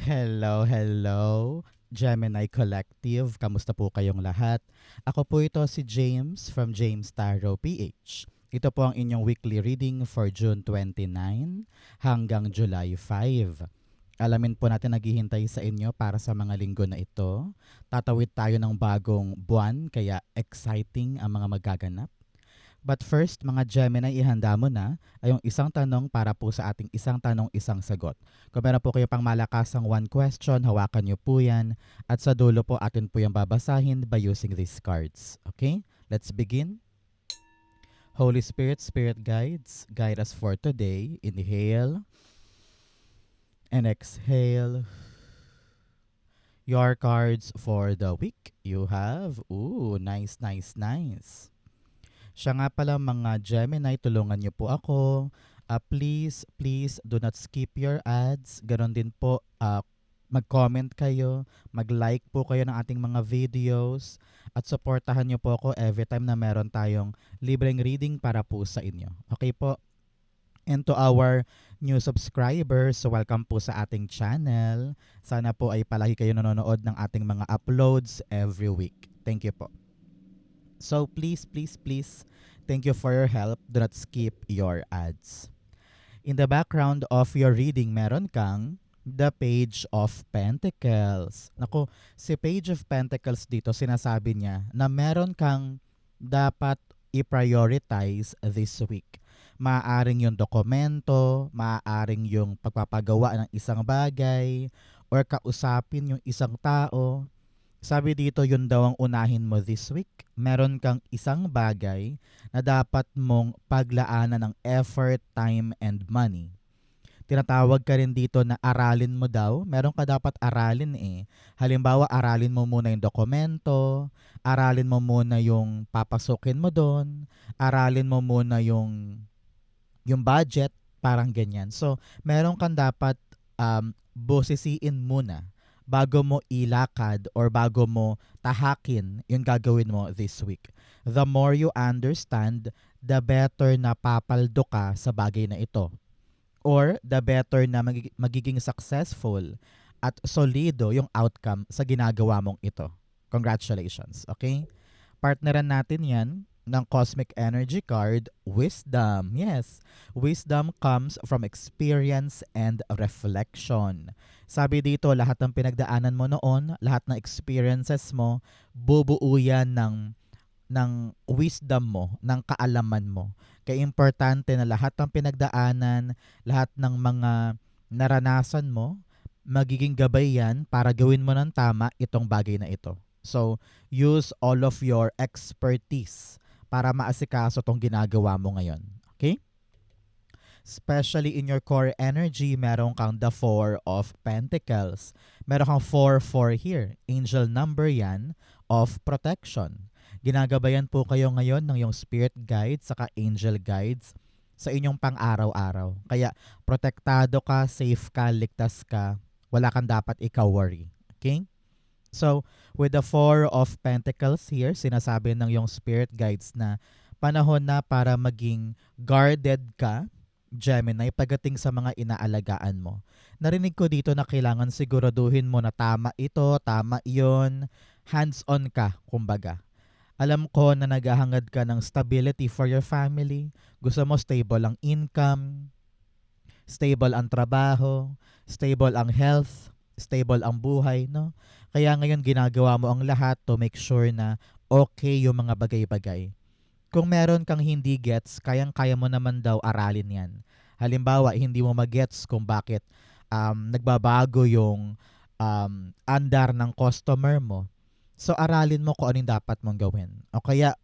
Hello, hello, Gemini Collective. Kamusta po kayong lahat? Ako po ito si James from James Tarot PH. Ito po ang inyong weekly reading for June 29 hanggang July 5. Alamin po natin naghihintay sa inyo para sa mga linggo na ito. Tatawid tayo ng bagong buwan kaya exciting ang mga magaganap. But first, mga Gemini, ihanda mo na ay yung isang tanong para po sa ating isang tanong, isang sagot. Kung meron po kayo pang malakasang one question, hawakan nyo po yan. At sa dulo po, atin po yung babasahin by using these cards. Okay? Let's begin. Holy Spirit, Spirit Guides, guide us for today. Inhale and exhale. Your cards for the week. You have, nice, nice, nice. Siya nga pala mga Gemini, tulungan niyo po ako. Please, please do not skip your ads. Ganon din po, mag-comment kayo, mag-like po kayo ng ating mga videos at supportahan niyo po ako every time na meron tayong libreng reading para po sa inyo. Okay po? And to our new subscribers, so welcome po sa ating channel. Sana po ay palagi kayo nanonood ng ating mga uploads every week. Thank you po. So please, please, please, thank you for your help. Do not skip your ads. In the background of your reading, meron kang the Page of Pentacles. Naku, si Page of Pentacles dito, sinasabi niya na meron kang dapat i-prioritize this week. Maaaring yung dokumento, maaaring yung pagpapagawa ng isang bagay, or kausapin yung isang tao. Sabi dito, yun daw ang unahin mo this week. Meron kang isang bagay na dapat mong paglaanan ng effort, time, and money. Tinatawag ka rin dito na aralin mo daw. Meron ka dapat aralin eh. Halimbawa, aralin mo muna yung dokumento, aralin mo muna yung papasukin mo doon, aralin mo muna yung budget, parang ganyan. So, meron kang dapat bosisiin muna bago mo ilakad or bago mo tahakin yung gagawin mo this week. The more you understand, the better na papaldo ka sa bagay na ito. Or the better na magiging successful at solido yung outcome sa ginagawa mong ito. Congratulations, okay? Partneran natin yan ng Cosmic Energy card, Wisdom. Yes, wisdom comes from experience and reflection. Sabi dito, lahat ng pinagdaanan mo noon, lahat ng experiences mo, bubuo yan ng wisdom mo, ng kaalaman mo. Kaya importante na lahat ng pinagdaanan, lahat ng mga naranasan mo, magiging gabay yan para gawin mo ng tama itong bagay na ito. So, use all of your expertise para maasikaso tong ginagawa mo ngayon. Okay? Especially in your core energy, meron kang the Four of Pentacles. Meron kang 4-4 here. Angel number yan of protection. Ginagabayan po kayo ngayon ng yung spirit guides saka angel guides sa inyong pang-araw-araw. Kaya protektado ka, safe ka, ligtas ka. Wala kang dapat ikaw worry. Okay? So, with the Four of Pentacles here, sinasabi ng yung spirit guides na panahon na para maging guarded ka, Gemini, pagdating sa mga inaalagaan mo. Narinig ko dito na kailangan siguraduhin mo na tama ito, tama iyon, hands-on ka, kumbaga. Alam ko na naghahangad ka ng stability for your family. Gusto mo stable ang income, stable ang trabaho, stable ang health, stable ang buhay, no? Kaya ngayon ginagawa mo ang lahat to make sure na okay yung mga bagay-bagay. Kung meron kang hindi gets, kayang-kaya mo naman daw aralin yan. Halimbawa, hindi mo magets kung bakit nagbabago yung andar ng customer mo. So, aralin mo kung anong dapat mong gawin. O kaya,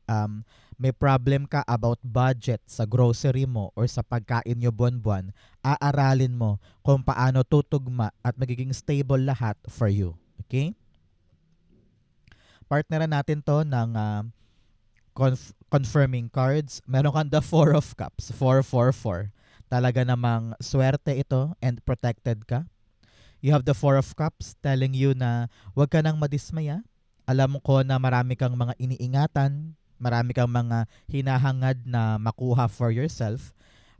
may problem ka about budget sa grocery mo or sa pagkain nyo buwan-buwan, aaralin mo kung paano tutugma at magiging stable lahat for you. Okay? Partneran natin to ng confirming cards. Meron kang the Four of Cups, 4-4-4. Talaga namang swerte ito and protected ka. You have the Four of Cups telling you na huwag ka nang madismaya. Alam ko na marami kang mga iniingatan, marami kang mga hinahangad na makuha for yourself.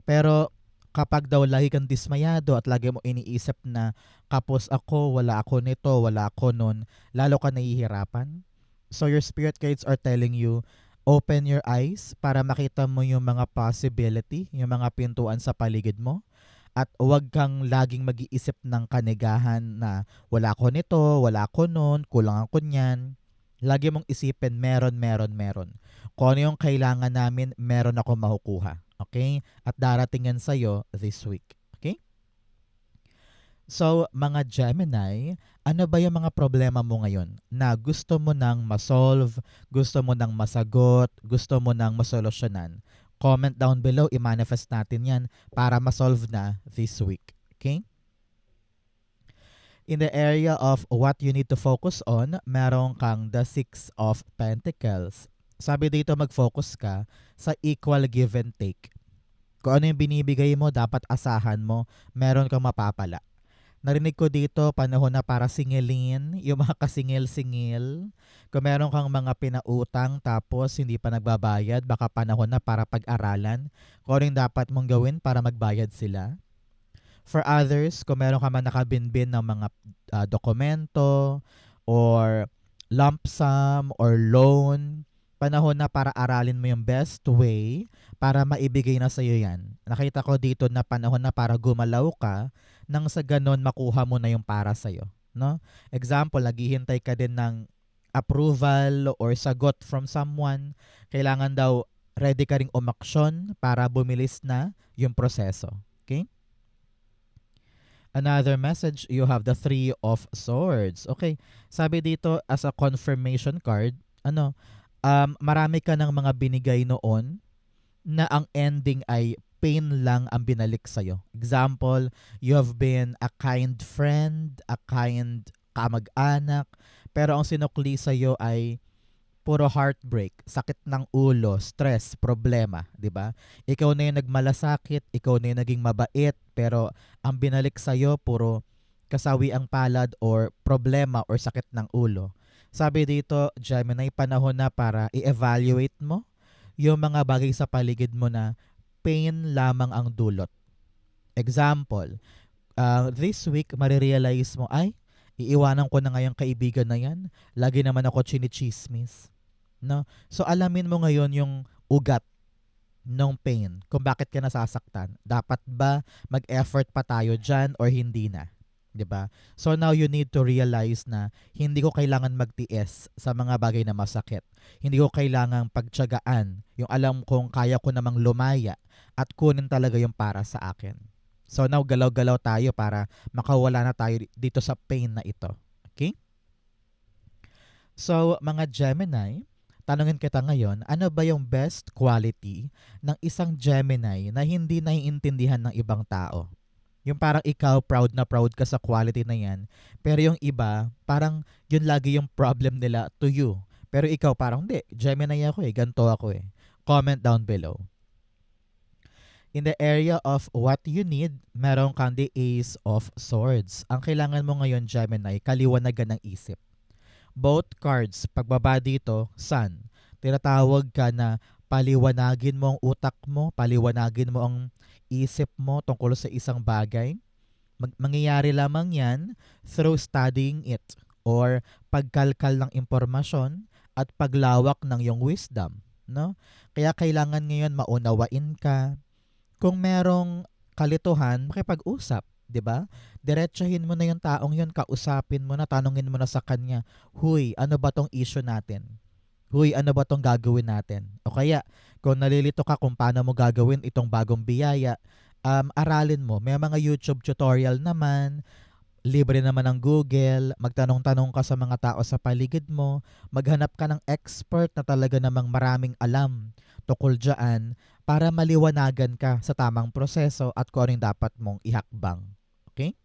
Pero Kapag daw lagi kang dismayado at lagi mo iniisip na kapos ako, wala ako nito, wala ako nun, lalo ka nahihirapan. So your spirit guides are telling you, open your eyes para makita mo yung mga possibility, yung mga pintuan sa paligid mo. At huwag kang laging mag-iisip ng kanigahan na wala ko nito, wala ko nun, kulang ako niyan. Lagi mong isipin meron, meron, meron. Kung ano yung kailangan namin, meron ako makukuha. Okay? At darating yan sa'yo this week. Okay? So, mga Gemini, ano ba yung mga problema mo ngayon na gusto mo nang masolve, gusto mo nang masagot, gusto mo nang masolusyonan? Comment down below, i-manifest natin yan para masolve na this week. Okay? In the area of what you need to focus on, meron kang the Six of Pentacles. Sabi dito mag-focus ka sa equal give and take. Kung ano yung binibigay mo, dapat asahan mo, meron kang mapapala. Narinig ko dito, panahon na para singilin, yung mga kasingil-singil. Kung meron kang mga pinautang tapos hindi pa nagbabayad, baka panahon na para pag-aralan. Kung ano yung dapat mong gawin para magbayad sila. For others, kung meron ka man nakabinbin ng mga dokumento or lump sum or loan, panahon na para aralin mo yung best way para maibigay na sa'yo yan. Nakita ko dito na panahon na para gumalaw ka nang sa ganon makuha mo na yung para sa'yo. No? Example, naghihintay ka din ng approval or sagot from someone. Kailangan daw ready ka ring umaksyon para bumilis na yung proseso. Okay? Another message, you have the Three of Swords. Okay, sabi dito as a confirmation card, marami ka ng mga binigay noon na ang ending ay pain lang ang binalik sa'yo. Example, you have been a kind friend, a kind kamag-anak, pero ang sinukli sa'yo ay puro heartbreak, sakit ng ulo, stress, problema, 'di ba? Ikaw na 'yung nagmalasakit, ikaw na 'yung naging mabait, pero ang binalik sa iyo puro kasawi ang palad or problema or sakit ng ulo. Sabi dito, Gemini, panahon na para i-evaluate mo 'yung mga bagay sa paligid mo na pain lamang ang dulot. Example, this week marirealize mo, ay, iiwanan ko na ngayong kaibigan na yan. Lagi naman ako chinichismis. No? So alamin mo ngayon yung ugat ng pain, kung bakit ka nasasaktan. Dapat ba mag-effort pa tayo dyan or hindi na? 'Di ba? So now you need to realize na hindi ko kailangan magtiis sa mga bagay na masakit. Hindi ko kailangang pagtiyagaan yung alam kong kaya ko namang lumaya at kunin talaga yung para sa akin. So now galaw-galaw tayo para makawala na tayo dito sa pain na ito. Okay? So mga Gemini, tanungin kita ngayon, ano ba yung best quality ng isang Gemini na hindi naiintindihan ng ibang tao? Yung parang ikaw proud na proud ka sa quality na yan, pero yung iba, parang yun lagi yung problem nila to you. Pero ikaw parang, hindi, Gemini ako ganito ako Comment down below. In the area of what you need, meron kang the Ace of Swords. Ang kailangan mo ngayon, Gemini, kaliwanagan ng isip. Both cards, pagbaba dito, Sun. Tinatawag ka na paliwanagin mo ang utak mo, paliwanagin mo ang isip mo tungkol sa isang bagay. Mangyayari lamang yan through studying it or pagkalkal ng impormasyon at paglawak ng iyong wisdom. No? Kaya kailangan ngayon maunawain ka. Kung merong kalituhan, makipag-usap. 'Di ba? Diretsahin mo na yung taong yun, kausapin mo na, tanungin mo na sa kanya, huy, ano ba tong issue natin? Huy, ano ba tong gagawin natin? O kaya, kung nalilito ka kung paano mo gagawin itong bagong biyaya, aralin mo. May mga YouTube tutorial naman, libre naman ng Google, magtanong-tanong ka sa mga tao sa paligid mo, maghanap ka ng expert na talaga namang maraming alam tukol dyan para maliwanagan ka sa tamang proseso at kung ano yung dapat mong ihakbang. Okay?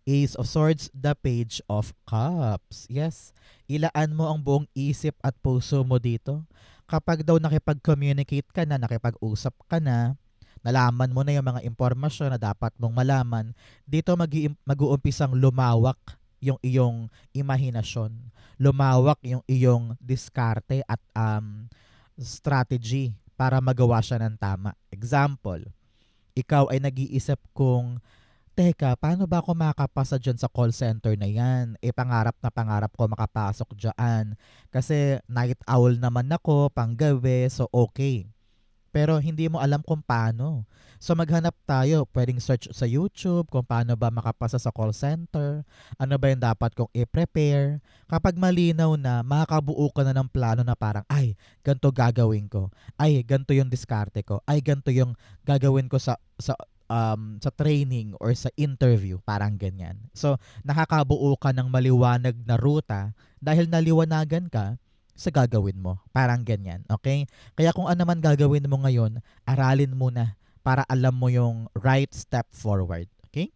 Ace of Swords, the Page of Cups. Yes, ilaan mo ang buong isip at puso mo dito. Kapag daw nakipag-communicate ka na, nakipag-usap ka na, nalaman mo na yung mga impormasyon na dapat mong malaman, dito mag-uumpisang lumawak yung iyong imahinasyon. Lumawak yung iyong diskarte at strategy para magawa siya ng tama. Example, Ikaw ay nag-iisip kung, teka, paano ba ako makakapasa dyan sa call center na yan? Pangarap na pangarap ko makapasok dyan. Kasi night owl naman ako, panggabi, so okay. Pero hindi mo alam kung paano. So maghanap tayo, pwedeng search sa YouTube kung paano ba makapasa sa call center, ano ba yung dapat kong i-prepare. Kapag malinaw na, makakabuo ka na ng plano na parang, ay, ganito gagawin ko. Ay, ganito yung diskarte ko. Ay, ganito yung gagawin ko sa training or sa interview, parang ganyan. So, nakakabuo ka ng maliwanag na ruta dahil naliwanagan ka sa gagawin mo. Parang ganyan, okay? Kaya kung ano man gagawin mo ngayon, aralin mo na para alam mo yung right step forward. Okay?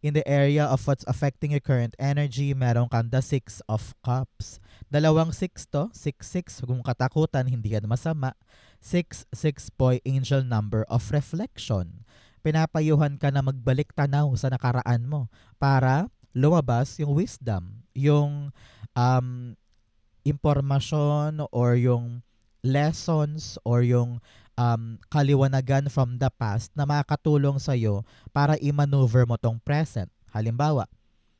In the area of what's affecting your current energy, meron kang the Six of Cups. Dalawang six to, 6-6. Kung katakutan, hindi yan masama. 6-6 po ay angel number of reflection. Pinapayuhan ka na magbalik tanaw sa nakaraan mo para lumabas yung wisdom, yung um, impormasyon or yung lessons or yung kaliwanagan from the past na makakatulong sa'yo para i-maneuver mo tong present. Halimbawa,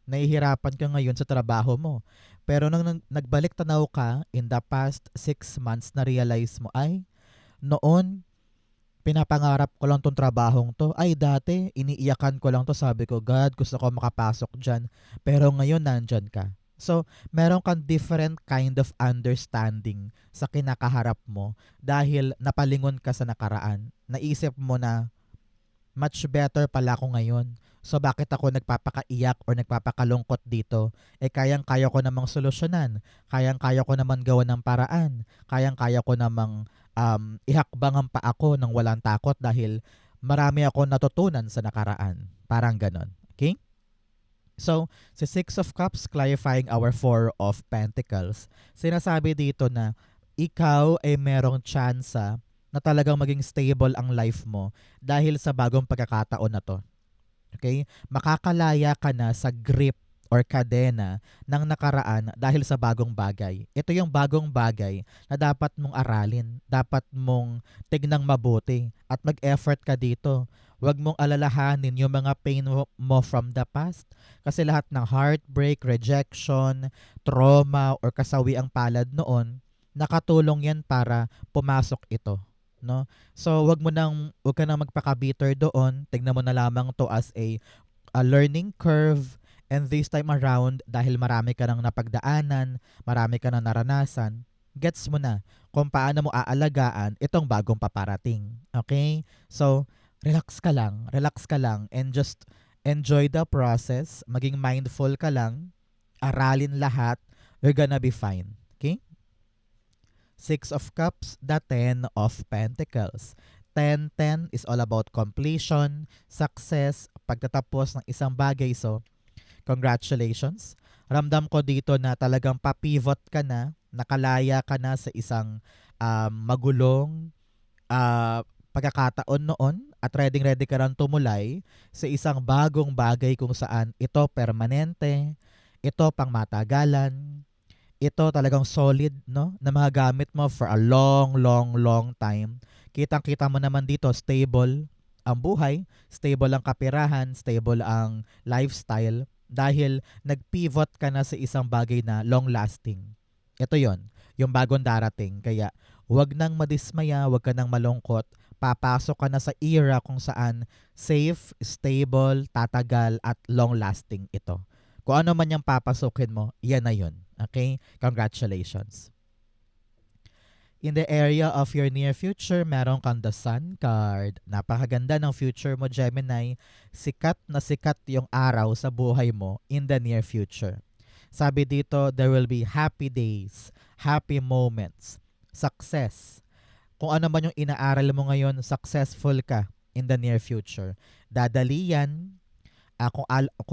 nahihirapan ka ngayon sa trabaho mo. Pero nung nagbalik tanaw ka in the past 6 months, na realize mo, ay, noon, pinapangarap ko lang tong trabahong to. Ay, dati, iniiyakan ko lang to. Sabi ko, God, gusto ko makapasok dyan. Pero ngayon, nandyan ka. So, meron kang different kind of understanding sa kinakaharap mo dahil napalingon ka sa nakaraan. Naisip mo na, much better pala ako ngayon. So, bakit ako nagpapakaiyak or nagpapakalungkot dito? Kayang-kaya ko namang solusyonan. Kayang-kaya ko naman gawa ng paraan. Kayang-kaya ko namang ihakbang ang paa ko ng walang takot dahil marami ako natutunan sa nakaraan. Parang ganon. Okay? So, si Six of Cups clarifying our Four of Pentacles, sinasabi dito na ikaw ay merong tsansa na talagang maging stable ang life mo dahil sa bagong pagkakataon na to. Okay? Makakalaya ka na sa grip or kadena ng nakaraan dahil sa bagong bagay. Ito yung bagong bagay na dapat mong aralin, dapat mong tignang mabuti at mag-effort ka dito. Huwag mong alalahanin yung mga pain mo from the past kasi lahat ng heartbreak, rejection, trauma, or kasawi ang palad noon, nakatulong yan para pumasok ito. No? So, wag ka nang magpaka-bitter doon. Tignan mo na lamang to as a learning curve. And this time around, dahil marami ka nang napagdaanan, marami ka nang naranasan, gets mo na kung paano mo aalagaan itong bagong paparating. Okay? So, relax ka lang, and just enjoy the process, maging mindful ka lang, aralin lahat, you're gonna be fine. Okay? Six of Cups, the Ten of Pentacles. 10-10 is all about completion, success, pagtatapos ng isang bagay. So, congratulations. Ramdam ko dito na talagang papivot ka na, nakalaya ka na sa isang magulong pagkakataon noon at ready ka nang tumulay sa isang bagong bagay kung saan ito permanente, ito pang matagalan, ito talagang solid, no, na magagamit mo for a long time. Kitang-kita mo naman dito, stable ang buhay, stable ang kapirahan, stable ang lifestyle dahil nag-pivot ka na sa isang bagay na long-lasting. Ito yon, yung bagong darating. Kaya wag nang madismaya, wag ka nang malungkot. Papasok ka na sa era kung saan safe, stable, tatagal at long-lasting ito. Kung ano man yung papasukin mo, yan na yun. Okay? Congratulations. In the area of your near future, meron kang the Sun card. Napakaganda ng future mo, Gemini. Sikat na sikat yung araw sa buhay mo in the near future. Sabi dito, there will be happy days, happy moments, success. Kung ano man yung inaaral mo ngayon, successful ka in the near future. Dadali yan. Kung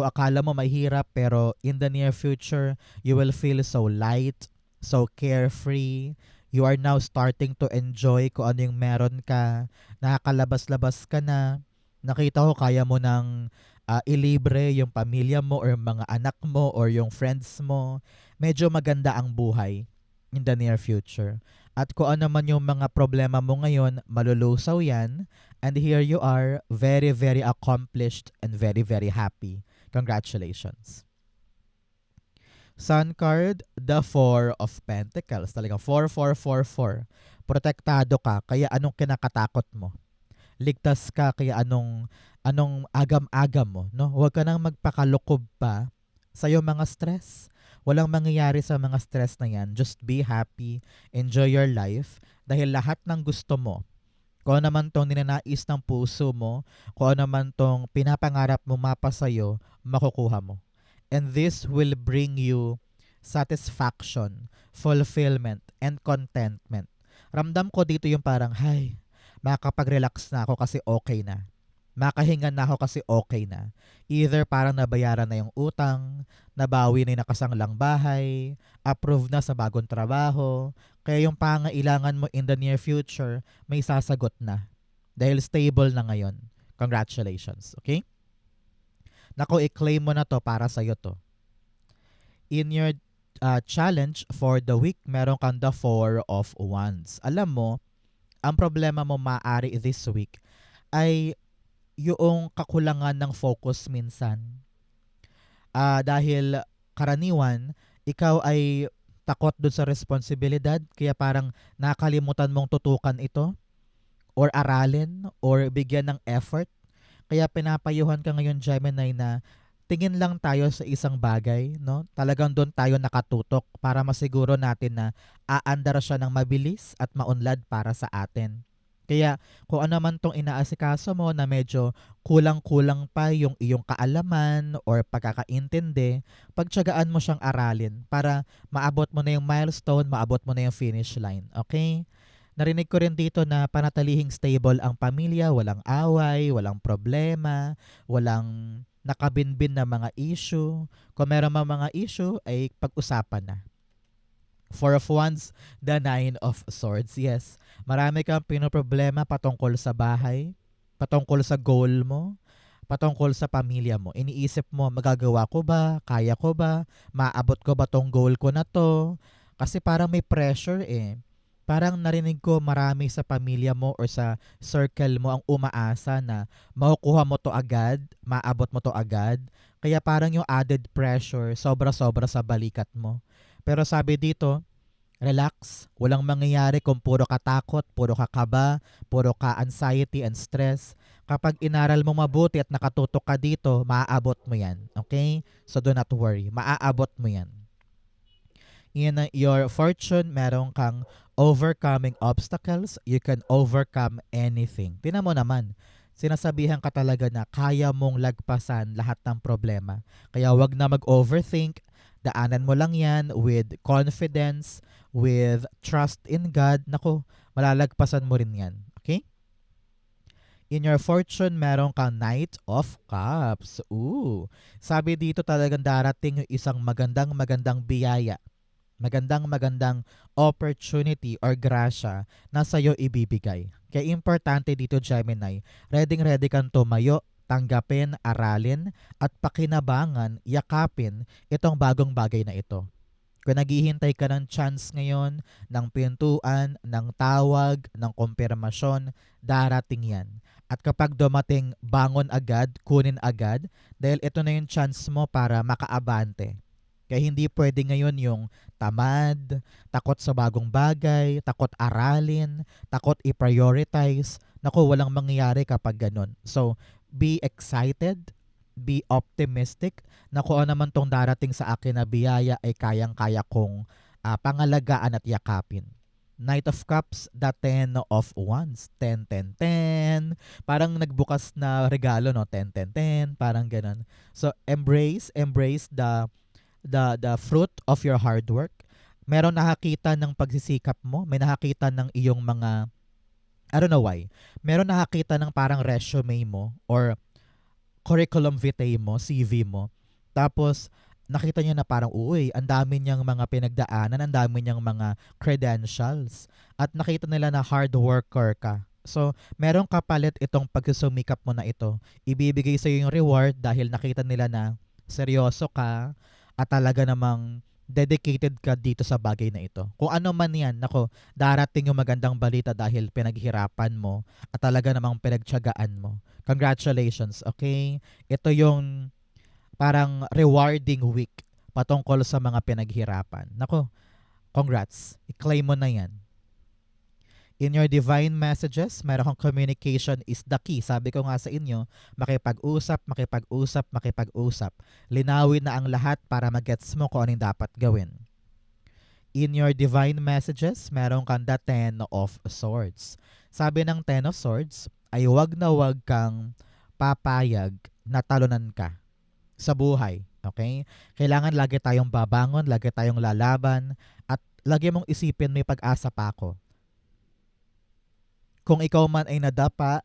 akala mo mahirap, pero in the near future, you will feel so light, so carefree. You are now starting to enjoy kung ano yung meron ka. Nakakalabas-labas ka na. Nakita ko kaya mo nang ilibre yung pamilya mo or mga anak mo or yung friends mo. Medyo maganda ang buhay in the near future. At kung ano man yung mga problema mo ngayon, malulusaw yan. And here you are, very, very accomplished and very, very happy. Congratulations. Sun card, the Four of Pentacles. Talagang 4-4-4-4. Protektado ka, kaya anong kinakatakot mo? Ligtas ka, kaya anong agam-agam mo, no? Huwag ka nang magpakalukob pa sa iyong mga stress. Walang mangyayari sa mga stress na yan. Just be happy, enjoy your life, dahil lahat ng gusto mo, kung ano man tong ninanais ng puso mo, kung ano man tong pinapangarap mo mapa sa'yo, makukuha mo. And this will bring you satisfaction, fulfillment, and contentment. Ramdam ko dito yung parang, hay, makakapag-relax na ako kasi okay na. Makahinga na ako kasi okay na. Either parang nabayaran na yung utang, nabawi na yung nakasanglang bahay, approved na sa bagong trabaho, kaya yung pangailangan mo in the near future, may sasagot na. Dahil stable na ngayon. Congratulations, okay? Nako, i-claim mo na to para sa'yo to. In your challenge for the week, meron kang the Four of Wands. Alam mo, ang problema mo maaari this week ay yung kakulangan ng focus minsan. Dahil karaniwan, ikaw ay takot dun sa responsibilidad, kaya parang nakalimutan mong tutukan ito or aralin or bigyan ng effort. Kaya pinapayuhan ka ngayon, Gemini, na tingin lang tayo sa isang bagay, no? Talagang doon tayo nakatutok para masiguro natin na aandar siya ng mabilis at maunlad para sa atin. Kaya kung ano man tong inaasikaso mo na medyo kulang-kulang pa yung iyong kaalaman or pagkakaintindi, pagtiyagaan mo siyang aralin para maabot mo na yung milestone, maabot mo na yung finish line. Okay? Narinig ko rin dito na panatilihing stable ang pamilya, walang away, walang problema, walang nakabinbin na mga issue. Kung meron mga issue, ay pag-usapan na. Four of Wands, the Nine of Swords. Yes, marami kang pinoproblema patungkol sa bahay, patungkol sa goal mo, patungkol sa pamilya mo. Iniisip mo, magagawa ko ba? Kaya ko ba? Maabot ko ba tong goal ko na to? Kasi parang may pressure eh. Parang narinig ko marami sa pamilya mo or sa circle mo ang umaasa na makukuha mo to agad, maabot mo to agad. Kaya parang yung added pressure, sobra-sobra sa balikat mo. Pero sabi dito, relax, walang mangyayari kung puro ka takot, puro ka kaba, puro ka anxiety and stress. Kapag inaral mo mabuti at nakatutok ka dito, maaabot mo yan. Okay? So do not worry, maaabot mo yan. In your fortune, meron kang overcoming obstacles, you can overcome anything. Tingnan mo naman, sinasabihan ka talaga na kaya mong lagpasan lahat ng problema. Kaya wag na mag-overthink, daanan mo lang yan with confidence, with trust in God. Naku, malalagpasan mo rin yan. Okay? In your fortune, meron kang Knight of Cups. Ooh. Sabi dito talagang darating yung isang magandang biyaya. Magandang opportunity or grasya na sa'yo ibibigay. Kaya importante dito, Gemini, ready kang tumayo, tanggapin, aralin, at pakinabangan, yakapin itong bagong bagay na ito. Kung naghihintay ka ng chance ngayon, ng pintuan, ng tawag, ng kumpirmasyon, darating yan. At kapag dumating, bangon agad, kunin agad, dahil ito na yung chance mo para makaabante. Kaya hindi pwede ngayon yung tamad, takot sa bagong bagay, takot aralin, takot i-prioritize. Naku, walang mangyayari kapag ganun. So, be excited, be optimistic na kung ano naman tong darating sa akin na biyaya ay kayang-kaya kong pangalagaan at yakapin. Knight of Cups, the Ten of Wands. 10, 10, 10. Parang nagbukas na regalo, no? 10, 10, 10. Parang ganun. So, embrace the fruit of your hard work. Meron nakakita ng pagsisikap mo, may nakakita ng iyong mga, I don't know why, meron nakakita ng parang resume mo or curriculum vitae mo, CV mo. Tapos nakita niya na parang, uy, ang dami niyang mga pinagdaanan, ang dami niyang mga credentials. At nakita nila na hard worker ka. So, meron kapalit itong pagsusumikap mo na ito. Ibibigay sa iyo yung reward dahil nakita nila na seryoso ka, at talaga namang dedicated ka dito sa bagay na ito. Kung ano man yan, nako, darating yung magandang balita dahil pinaghirapan mo at talaga namang pinagtiyagaan mo. Congratulations, okay? Ito yung parang rewarding week patungkol sa mga pinaghirapan. Nako, congrats. I-claim mo na yan. In your divine messages, meron kang communication is the key. Sabi ko nga sa inyo, makipag-usap, makipag-usap, makipag-usap. Linawin na ang lahat para magets mo kung anong dapat gawin. In your divine messages, meron kang the Ten of Swords. Sabi ng Ten of Swords ay wag na wag kang papayag na talunan ka sa buhay. Okay? Kailangan lagi tayong babangon, lagi tayong lalaban, at lagi mong isipin may pag-asa pa ako. Kung ikaw man ay nadapa,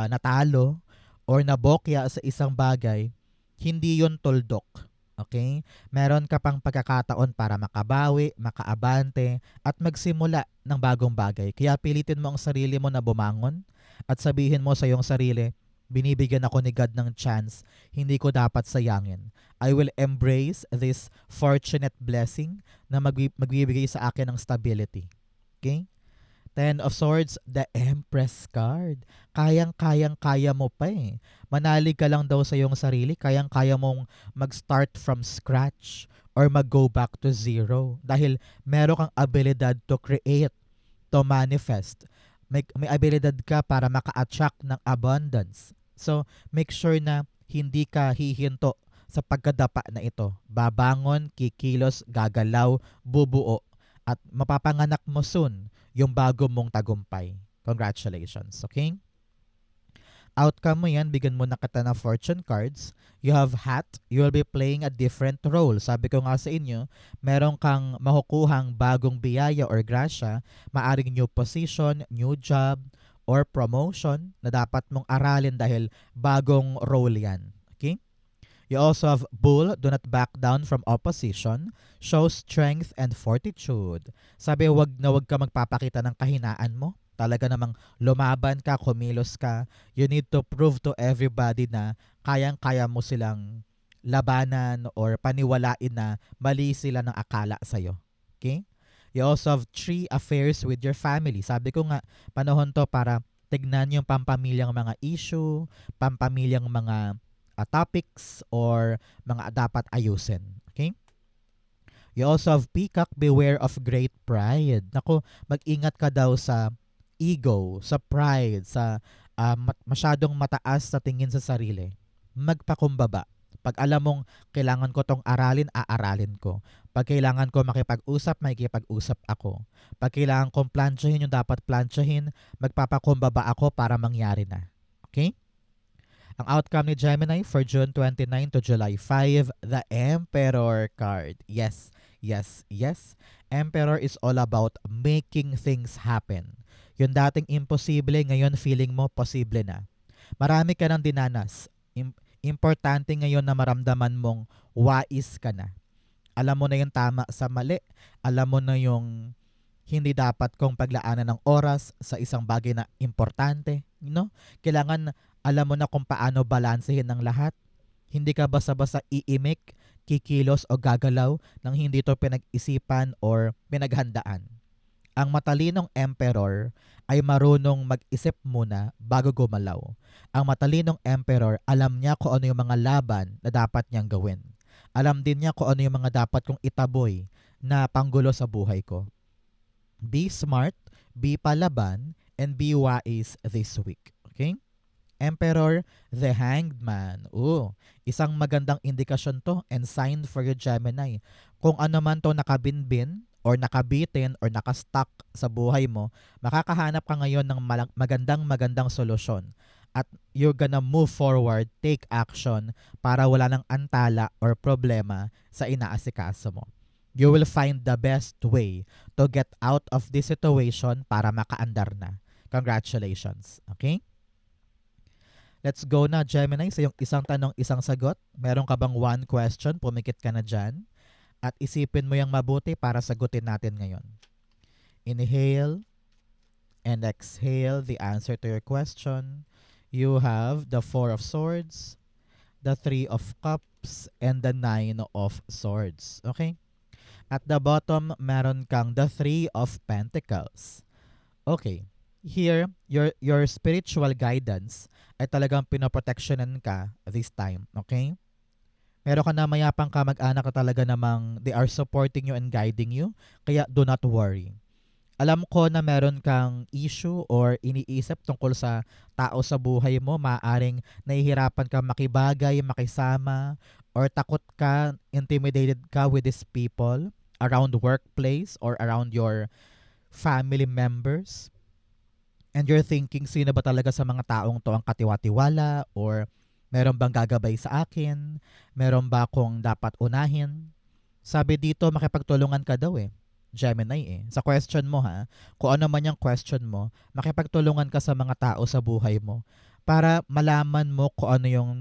natalo, or nabokya sa isang bagay, hindi yon tuldok. Okay? Meron ka pang pagkakataon para makabawi, makaabante, at magsimula ng bagong bagay. Kaya pilitin mo ang sarili mo na bumangon at sabihin mo sa iyong sarili, binibigyan ako ni God ng chance, hindi ko dapat sayangin. I will embrace this fortunate blessing na magbibigay sa akin ng stability. Okay? Ten of Swords, the Empress card. Kayang-kaya mo pa eh. Manalig ka lang daw sa iyong sarili. Kayang-kaya mong mag-start from scratch or mag-go back to zero. Dahil meron kang abilidad to create, to manifest. May abilidad ka para maka-attract ng abundance. So, make sure na hindi ka hihinto sa pagkadapa na ito. Babangon, kikilos, gagalaw, bubuo. At mapapanganak mo soon yung bago mong tagumpay. Congratulations, okay? Outcome mo yan, bigyan mo na kita ng fortune cards. You have hat, you will be playing a different role. Sabi ko nga sa inyo, meron kang makukuhang bagong biyaya or grasya, maaring new position, new job, or promotion na dapat mong aralin dahil bagong role yan. Okay? You also have bull, do not back down from opposition, show strength and fortitude. Sabi, wag na wag ka magpapakita ng kahinaan mo. Talaga namang lumaban ka, kumilos ka. You need to prove to everybody na kayang-kaya mo silang labanan or paniwalain na mali sila ng akala sa'yo. Okay? You also have 3 affairs with your family. Sabi ko nga, panahon to para tignan yung pampamilyang mga issue, pampamilyang mga topics or mga dapat ayusin. Okay? You also have Peacock, beware of great pride. Naku, mag-ingat ka daw sa ego, sa pride, sa masyadong mataas sa tingin sa sarili. Magpakumbaba. Pag alam mong kailangan ko tong aralin, aaralin ko. Pag kailangan ko makipag-usap, makikipag-usap ako. Pag kailangan kong plansyahin yung dapat plansyahin, magpapakumbaba ako para mangyari na. Okay? Ang outcome ni Gemini for June 29 to July 5, the Emperor card. Yes, yes, yes. Emperor is all about making things happen. Yung dating imposible, ngayon feeling mo posible na. Marami ka nang dinanas. Importante ngayon na maramdaman mong wais ka na. Alam mo na yung tama sa mali. Alam mo na yung hindi dapat kong paglaanan ng oras sa isang bagay na importante. You know? Kailangan alam mo na kung paano balansehin ng lahat. Hindi ka basta-basta iimik, kikilos o gagalaw nang hindi to pinag-isipan or pinaghandaan. Ang matalinong emperor ay marunong mag-isip muna bago gumalaw. Ang matalinong emperor, alam niya kung ano yung mga laban na dapat niyang gawin. Alam din niya kung ano yung mga dapat kong itaboy na panggulo sa buhay ko. Be smart, be palaban, and be wise this week. Okay? Emperor, the Hanged Man. Isang magandang indikasyon to and sign for your Gemini. Kung ano man to nakabinbin or nakabitin or nakastuck sa buhay mo, makakahanap ka ngayon ng magandang solusyon. At you're gonna move forward, take action para wala ng antala or problema sa inaasikaso mo. You will find the best way to get out of this situation para makaandar na. Congratulations. Okay? Let's go na, Gemini, sa yung isang tanong, isang sagot. Meron ka bang one question? Pumikit ka na dyan. At isipin mo yung mabuti para sagutin natin ngayon. Inhale and exhale the answer to your question. You have the 4 of Swords, the 3 of Cups, and the 9 of Swords. Okay? At the bottom, meron kang the Three of Pentacles. Okay. Here, your spiritual guidance ay talagang pinoprotectionan ka this time. Okay? Meron ka na mayapang kamag-anak ka talaga namang they are supporting you and guiding you. Kaya do not worry. Alam ko na meron kang issue or iniisip tungkol sa tao sa buhay mo. Maaring nahihirapan ka makibagay, makisama, or takot ka, intimidated ka with these people around workplace or around your family members. And you're thinking, sino ba talaga sa mga taong to ang katiwa-tiwala? Or meron bang gagabay sa akin? Meron ba akong dapat unahin? Sabi dito, makipagtulungan ka daw eh. Gemini eh. Sa question mo ha, kung ano man yung question mo, makipagtulungan ka sa mga tao sa buhay mo para malaman mo kung ano yung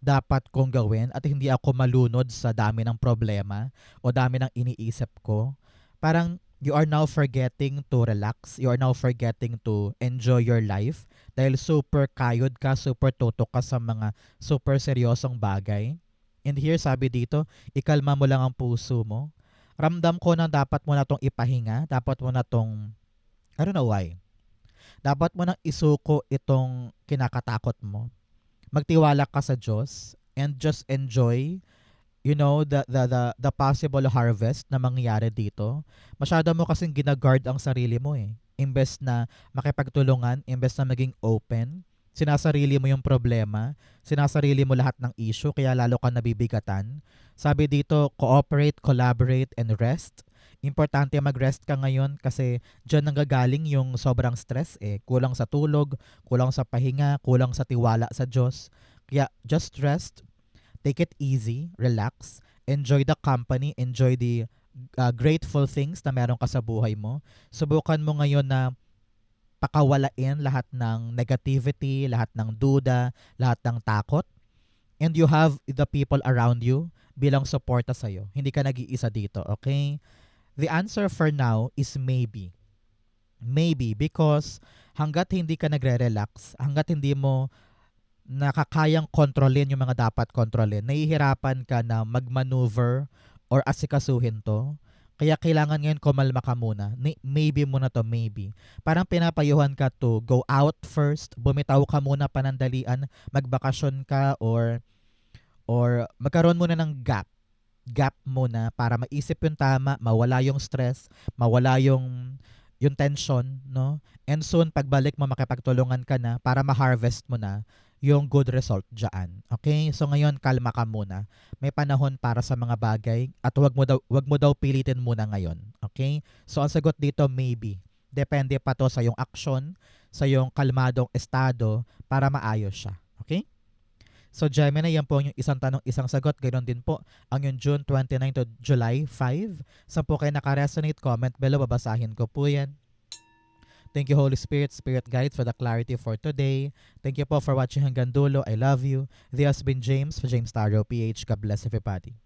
dapat kong gawin at hindi ako malunod sa dami ng problema o dami ng iniisip ko. Parang you are now forgetting to relax. You are now forgetting to enjoy your life dahil super kayod ka, super tutok ka sa mga super seryosong bagay. And here, sabi dito, ikalma mo lang ang puso mo. Ramdam ko na dapat mo na tong ipahinga. Dapat mo na tong, I don't know why. Dapat mo nang isuko itong kinakatakot mo. Magtiwala ka sa Diyos and just enjoy the possible harvest na mangyayari dito. Masyado mo kasing ginaguard ang sarili mo eh. Imbes na makipagtulungan, imbes na maging open, sinasarili mo yung problema, sinasarili mo lahat ng issue, kaya lalo ka nabibigatan. Sabi dito, cooperate, collaborate, and rest. Importante mag-rest ka ngayon kasi dyan nanggagaling yung sobrang stress eh. Kulang sa tulog, kulang sa pahinga, kulang sa tiwala sa Diyos. Kaya just rest, take it easy, relax, enjoy the company, enjoy the grateful things na meron ka sa buhay mo. Subukan mo ngayon na pakawalain lahat ng negativity, lahat ng duda, lahat ng takot. And you have the people around you bilang suporta sa'yo. Hindi ka nag-iisa dito, okay? The answer for now is maybe. Maybe because hanggat hindi ka nagre-relax, hanggat hindi mo nakakayang kontrolin yung mga dapat kontrolin, nahihirapan ka na mag-maneuver or asikasuhin to. Kaya kailangan ngayon kumalma ka muna. Maybe muna to, maybe. Parang pinapayuhan ka to go out first, bumitaw ka muna panandalian, magbakasyon ka or magkaroon muna ng gap muna para maisip yung tama, mawala yung stress, mawala yung tension, no? And soon, pagbalik mo, makipagtulungan ka na para ma-harvest mo na yung good result dyan. Okay? So ngayon, kalma ka muna. May panahon para sa mga bagay at wag mo daw pilitin muna ngayon. Okay? So ang sagot dito, maybe. Depende pa to sa yung action, sa yung kalmadong estado para maayos siya. Okay? So Gemini, yan po yung isang tanong, isang sagot. Ganoon din po ang yung June 29 to July 5. Saan po kayo nakaresonate, comment below, babasahin ko po yan. Thank you Holy Spirit, Spirit Guide for the clarity for today. Thank you po for watching hanggang dulo. I love you. This has been James for James Taro PH. God bless everybody.